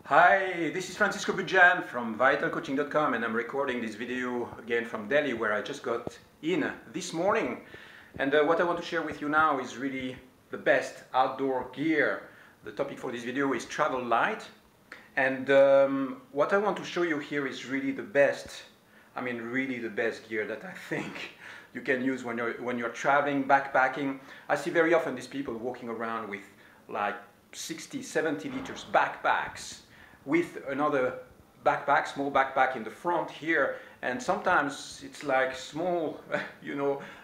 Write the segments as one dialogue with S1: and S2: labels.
S1: Hi, this is Francisco Bujan from vitalcoaching.com, and I'm recording this video again from Delhi, where I just got in this morning. And what I want to share with you now is really the best outdoor gear. The topic for this video is travel light, and what I want to show you here is really the best, really the best gear that I think you can use when you're traveling, backpacking. I see very often these people walking around with like 60, 70 liters backpacks, with another backpack, small backpack in the front here, and sometimes it's like small,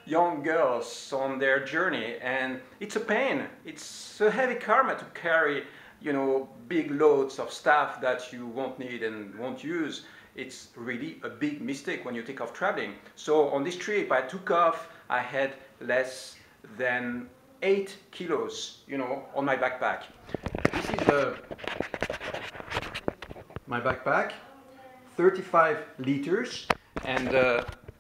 S1: young girls on their journey, and it's a pain. It's a heavy karma to carry, big loads of stuff that you won't need and won't use. It's really a big mistake when you take off traveling. So on this trip I took off, I had less than 8 kilos, on my backpack. This is my backpack, 35 liters, and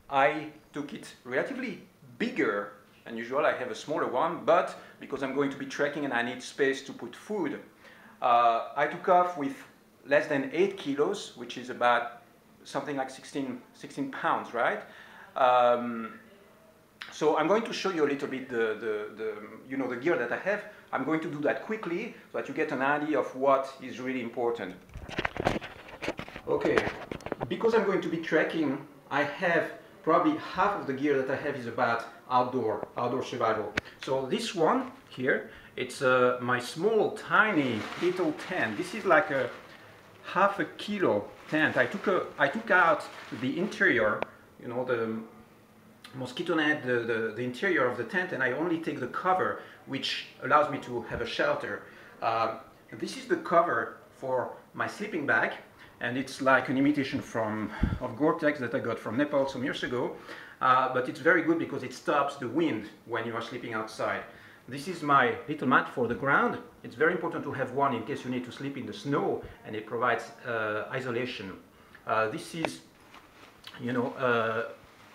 S1: I took it relatively bigger than usual. I have a smaller one, but because I'm going to be trekking and I need space to put food, I took off with less than 8 kilos, which is about something like 16 pounds, right? So I'm going to show you a little bit the gear that I have. I'm going to do that quickly so that you get an idea of what is really important. Okay, because I'm going to be trekking, I have probably half of the gear that I have is about outdoor survival. So this one here, it's my small, tiny little tent. This is like a half a kilo tent. I took out the interior, the mosquito net, the interior of the tent, and I only take the cover, which allows me to have a shelter. This is the cover for my sleeping bag, and it's like an imitation of Gore-Tex that I got from Nepal some years ago, but it's very good because it stops the wind when you are sleeping outside. This is my little mat for the ground. It's very important to have one in case you need to sleep in the snow, and it provides isolation. This is,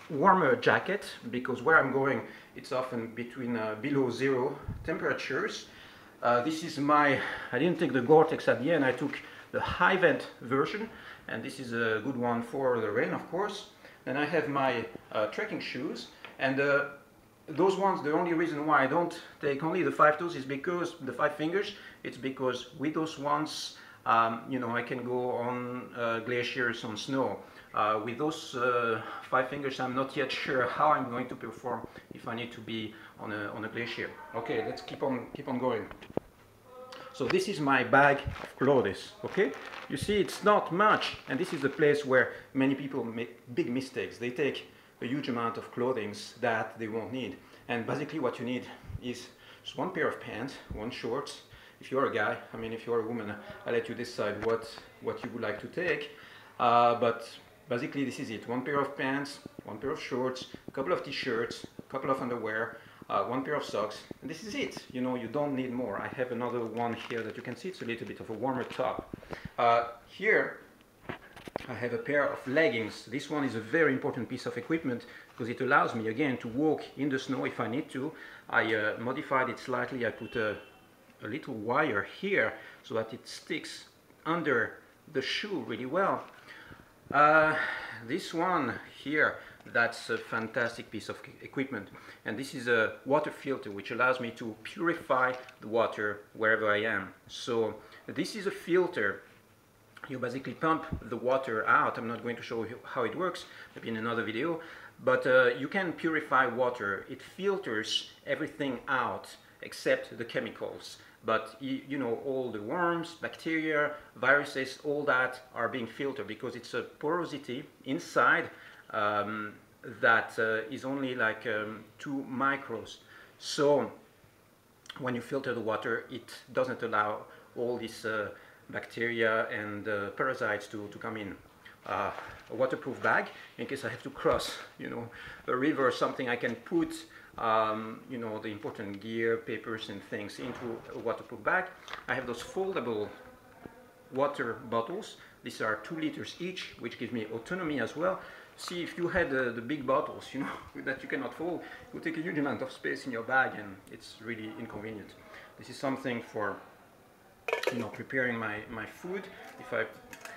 S1: warmer jacket, because where I'm going it's often between below zero temperatures. This is I didn't take the Gore-Tex at the end, I took the high vent version, and this is a good one for the rain, of course. Then I have my trekking shoes, and those ones, the only reason why I don't take only the 5 toes is because the 5 fingers, it's because with those ones I can go on glaciers, on snow. With those 5 fingers, I'm not yet sure how I'm going to perform if I need to be on a glacier. Okay, let's keep on going. So this is my bag of clothes. Okay, you see it's not much, and this is the place where many people make big mistakes. They take a huge amount of clothing that they won't need, and basically what you need is just one pair of pants, one shorts. If you're a guy, if you're a woman, I'll let you decide what you would like to take, but basically this is it. One pair of pants, one pair of shorts, a couple of t-shirts, a couple of underwear, one pair of socks, and this is it. You don't need more. I have another one here that you can see. It's a little bit of a warmer top. Here I have a pair of leggings. This one is a very important piece of equipment because it allows me again to walk in the snow if I need to. I modified it slightly. I put a little wire here so that it sticks under the shoe really well. This one here, that's a fantastic piece of equipment, and this is a water filter which allows me to purify the water wherever I am. So this is a filter. You basically pump the water out. I'm not going to show you how it works, maybe in another video, but you can purify water. It filters everything out except the chemicals. But all the worms, bacteria, viruses, all that are being filtered because it's a porosity inside that is only like 2 micros. So when you filter the water, it doesn't allow all these bacteria and parasites to come in. A waterproof bag in case I have to cross, a river or something. I can put the important gear, papers and things into a waterproof bag. I have those foldable water bottles. These are 2 liters each, which gives me autonomy as well. See, if you had the big bottles, that you cannot fold, it will take a huge amount of space in your bag, and it's really inconvenient. This is something for you know, preparing my food. If I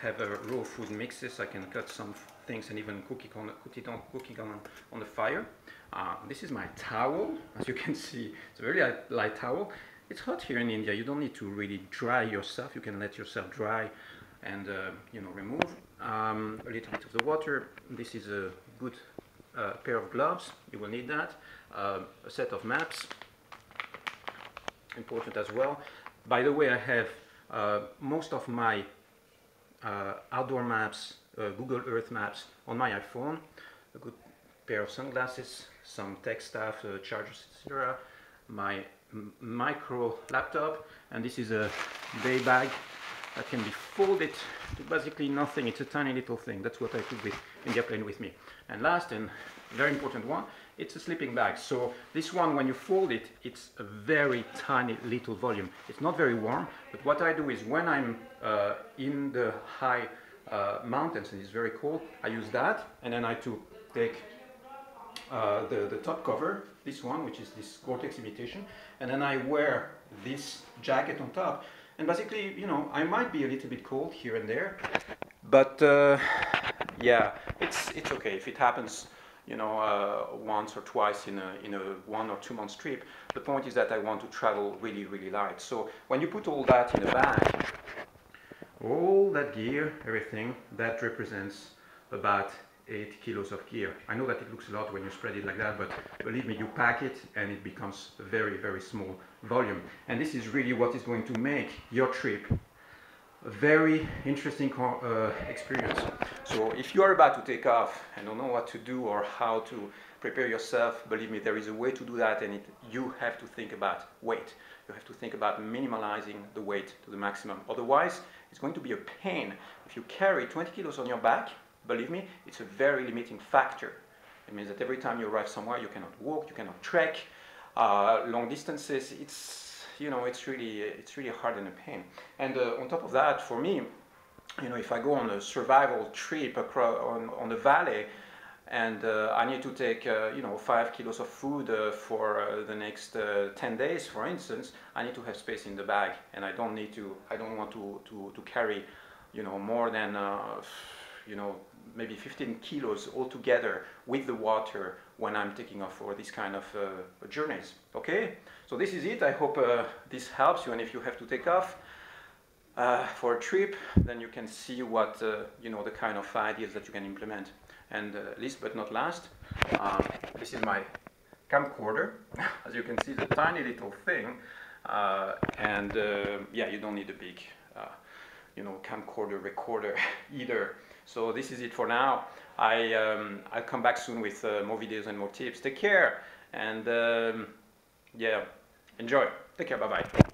S1: have a raw food mixes, I can cut some things and even cook it on the fire. This is my towel. As you can see, it's a very light towel. It's hot here in India. You don't need to really dry yourself. You can let yourself dry and you know, remove a little bit of the water. This is a good pair of gloves. You will need that. A set of maps, important as well. By the way, I have most of my outdoor maps, Google Earth maps on my iPhone. A good pair of sunglasses, some tech stuff, chargers, etc. My micro laptop, and this is a day bag that can be folded to basically nothing. It's a tiny little thing. That's what I took with in the airplane with me. And last, and very important one, it's a sleeping bag. So this one, when you fold it, it's a very tiny little volume. It's not very warm, but what I do is when I'm in the high mountains and it's very cold, I use that, and then I take the top cover, this one, which is this Gore-Tex imitation, and then I wear this jacket on top. And basically, you know, I might be a little bit cold here and there, but yeah, it's okay if it happens, you know, once or twice in a 1 or 2 month trip. The point is that I want to travel really, really light. So when you put all that in a bag, all that gear, everything, that represents about 8 kilos of gear. I know that it looks a lot when you spread it like that, but believe me, you pack it and it becomes a very, very small volume. And this is really what is going to make your trip a very interesting experience. So if you are about to take off and don't know what to do or how to prepare yourself, believe me, there is a way to do that, and you have to think about weight. You have to think about minimalizing the weight to the maximum. Otherwise, it's going to be a pain. If you carry 20 kilos on your back, believe me, it's a very limiting factor. It means that every time you arrive somewhere, you cannot walk, you cannot trek long distances. It's, you know, it's really hard and a pain. And on top of that, for me, you know, if I go on a survival trip across on the valley, and I need to take, you know, 5 kilos of food for the next 10 days, for instance, I need to have space in the bag, and I don't want to carry, you know, more than, you know, maybe 15 kilos altogether with the water when I'm taking off for this kind of journeys. Okay, so this is it. I hope this helps you, and if you have to take off for a trip, then you can see what, you know, the kind of ideas that you can implement. And last but not last, this is my camcorder. As you can see, it's a tiny little thing, and yeah, you don't need a big, you know, camcorder recorder either. So this is it for now. I'll come back soon with more videos and more tips. Take care, and yeah, enjoy. Take care. Bye bye.